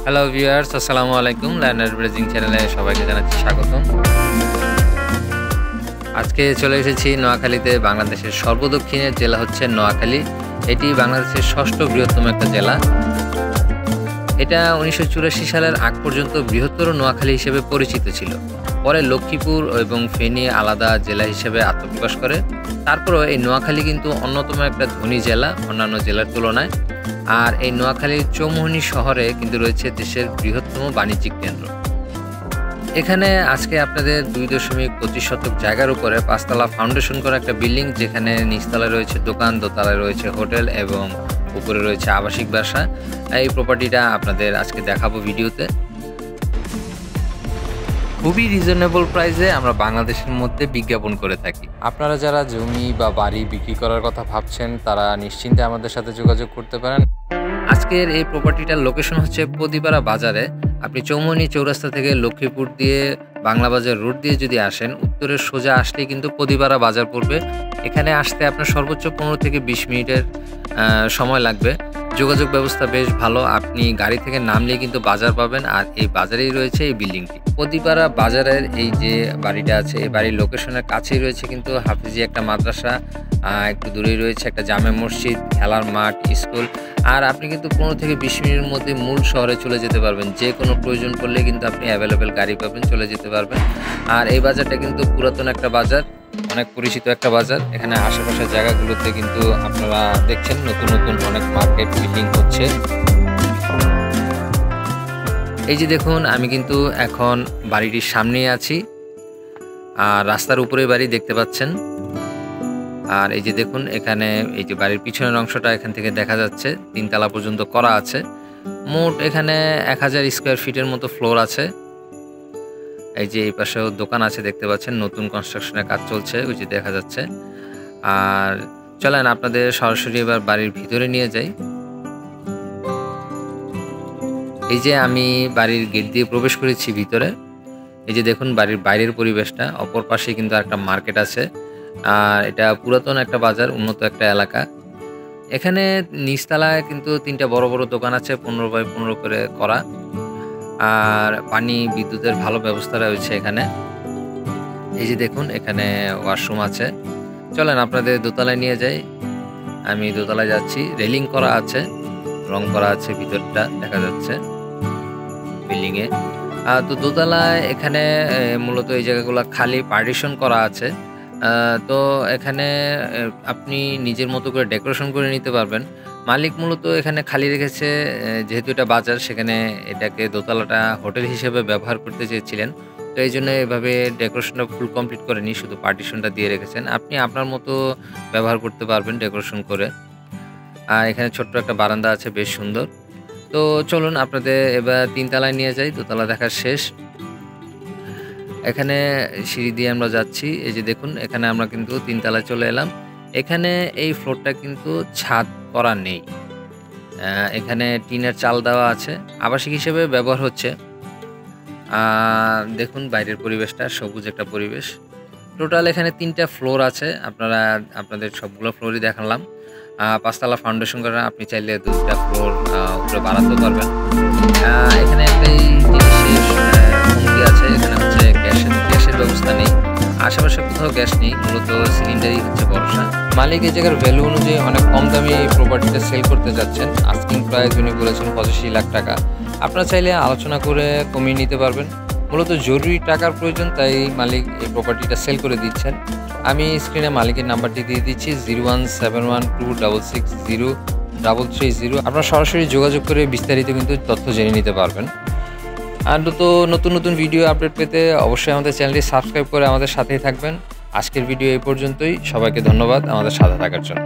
Hello viewers, আসসালামু আলাইকুম। Learner ব্রেজিং চ্যানেলে সবাইকে জানাচ্ছি স্বাগতম। আজকে চলে এসেছি নোয়াখালীতে। বাংলাদেশের সর্বদক্ষিণের জেলা হচ্ছে নোয়াখালী। এটি বাংলাদেশের ষষ্ঠ বৃহত্তম একটা জেলা। এটা 1984 সালের আগ পর্যন্ত বৃহত্তর নোয়াখালী হিসেবে পরিচিত ছিল। পরে লক্ষ্মীপুর এবং ফেনী আলাদা জেলা হিসেবে আত্মপ্রকাশ করে। তারপরেও এই নোয়াখালী কিন্তু অন্যতম একটা ধনী জেলা অন্যান্য জেলার তুলনায়। আর এই নোয়াখালীর চৌমুহনী শহরে কিন্তু রয়েছে দেশের বৃহত্তম বাণিজ্যিক কেন্দ্র। এখানে আজকে আপনাদের 2.25 শতক জায়গার উপরে 5তলা ফাউন্ডেশন করা একটা বিল্ডিং, যেখানে নিচতলায় রয়েছে দোকান, দোতলায় রয়েছে হোটেল এবং উপরে রয়েছে আবাসিক বাসা। এই প্রপার্টিটা আপনাদের আজকে দেখাবো ভিডিওতে। খুবই রিজনেবল প্রাইসে আমরা বাংলাদেশের মধ্যে বিজ্ঞাপন করে থাকি। আপনারা যারা জমি বা বাড়ি বিক্রি করার কথা ভাবছেন তারা নিশ্চিন্তে আমাদের সাথে যোগাযোগ করতে পারেন। আজকের এই প্রপার্টিটার লোকেশন হচ্ছে পদিপাড়া বাজারে। আপনি চৌমুহনী চৌরাস্তা থেকে লক্ষ্মীপুর দিয়ে বাংলা বাজার রোড দিয়ে যদি আসেন, উত্তরের সোজা আসলেই কিন্তু পদিপাড়া বাজার পড়বে। এখানে আসতে আপনার সর্বোচ্চ 15 থেকে 20 মিনিটের সময় লাগবে। যোগাযোগ ব্যবস্থা বেশ ভালো। আপনি গাড়ি থেকে নামলেই কিন্তু বাজার পাবেন, আর এই বাজারেই রয়েছে এই বিল্ডিংটি। পদিপাড়া বাজারের এই যে বাড়িটা আছে, এই বাড়ির লোকেশনের কাছেই রয়েছে কিন্তু হাফিজি একটা মাদ্রাসা, একটু দূরেই রয়েছে একটা জামে মসজিদ, খেলার মাঠ, স্কুল। আর আপনি কিন্তু 15 থেকে 20 মিনিটের মধ্যে মূল শহরে চলে যেতে পারবেন। যে কোনো প্রয়োজন পড়লে কিন্তু আপনি অ্যাভেলেবেল গাড়ি পাবেন, চলে যেতে পারবেন। আর এই বাজারটা কিন্তু পুরাতন একটা বাজার, অনেক পরিচিত একটা বাজার। এখানে আশেপাশের জায়গাগুলোতে কিন্তু আপনারা দেখছেন নতুন নতুন অনেক মার্কেট বিল্ডিং হচ্ছে। এই যে দেখুন, আমি কিন্তু এখন বাড়িটির সামনেই আছি, আর রাস্তার উপরে বাড়ি দেখতে পাচ্ছেন। আর এই যে দেখুন, এখানে এই যে বাড়ির পিছনের অংশটা এখান থেকে দেখা যাচ্ছে, 3 তলা পর্যন্ত করা আছে। মোট এখানে 1000 স্কোয়ার ফিটের মতো ফ্লোর আছে। এই যে এই পাশেও দোকান আছে দেখতে পাচ্ছেন, নতুন কনস্ট্রাকশনের কাজ চলছে, ওই যে দেখা যাচ্ছে। আর চলেন আপনাদের সরাসরি এবার বাড়ির ভিতরে নিয়ে যাই। এই যে আমি বাড়ির গেট দিয়ে প্রবেশ করেছি ভিতরে। এই যে দেখুন বাড়ির বাইরের পরিবেশটা। অপর পাশে কিন্তু একটা মার্কেট আছে, আর এটা পুরাতন একটা বাজার, উন্নত একটা এলাকা। এখানে নিচতলায় কিন্তু 3টা বড় বড় দোকান আছে, 15x15 করে করা। আর পানি বিদ্যুতের ভালো ব্যবস্থা রয়েছে এখানে। এই যে দেখুন, এখানে ওয়াশরুম আছে। চলেন আপনাদের দোতলায় নিয়ে যাই। আমি দোতলায় যাচ্ছি। রেলিং করা আছে, রং করা আছে, ভিতরটা দেখা যাচ্ছে বিল্ডিংয়ে। তো দোতলায় এখানে মূলত এই জায়গাগুলো খালি পার্টিশন করা আছে। তো এখানে আপনি নিজের মতো করে ডেকোরেশন করে নিতে পারবেন। মালিক মূলত এখানে খালি রেখেছে, যেহেতু এটা বাজার, সেখানে এটাকে দোতলাটা হোটেল হিসেবে ব্যবহার করতে চেয়েছিলেন। তো এই জন্য এভাবে ডেকোরেশনটা ফুল কমপ্লিট করেনি, শুধু পার্টিশনটা দিয়ে রেখেছেন। আপনি আপনার মতো ব্যবহার করতে পারবেন ডেকোরেশন করে। আর এখানে ছোট্ট একটা বারান্দা আছে, বেশ সুন্দর। তো চলুন আপনাদের এবার 3 তলায় নিয়ে যাই। দোতলা দেখা শেষ। এখানে সিঁড়ি দিয়ে আমরা যাচ্ছি। এই যে দেখুন, এখানে আমরা কিন্তু 3 তলায় চলে এলাম। এখানে এই ফ্লোরটা কিন্তু ছাদ করা নেই, এখানে টিনের চাল দেওয়া আছে, আবাসিক হিসেবে ব্যবহার হচ্ছে। দেখুন বাইরের পরিবেশটা, সবুজ একটা পরিবেশ। টোটাল এখানে 3টা ফ্লোর আছে। আপনাদের সবগুলো ফ্লোরই দেখালাম। 5তলা ফাউন্ডেশন করা, আপনি চাইলে 2টা ফ্লোর উপরে বাড়াতে পারবেন। এখানে একটাই জিনিসের কমতি আছে, এখানে হচ্ছে গ্যাসের ব্যবস্থা নেই। আশেপাশে কোথাও গ্যাস নেই, মূলত সিলিন্ডারই হচ্ছে ভরসা। মালিক এই জায়গার ভ্যালু অনুযায়ী অনেক কম দামে এই প্রপার্টিটা সেল করতে যাচ্ছেন। আস্কিং প্রাইস উনি বলেছেন 85 লাখ টাকা। আপনারা চাইলে আলোচনা করে কমিয়ে নিতে পারবেন। মূলত জরুরি টাকার প্রয়োজন, তাই মালিক এই প্রপার্টিটা সেল করে দিচ্ছেন। আমি স্ক্রিনে মালিকের নাম্বারটি দিয়ে দিচ্ছি, 01712660330। আপনারা সরাসরি যোগাযোগ করে বিস্তারিত কিন্তু তথ্য জেনে নিতে পারবেন। আর নতুন নতুন ভিডিও আপডেট পেতে অবশ্যই আমাদের চ্যানেলটি সাবস্ক্রাইব করে আমাদের সাথেই থাকবেন। আজকের ভিডিও এই পর্যন্তই। সবাইকে ধন্যবাদ আমাদের সাথে থাকার জন্য।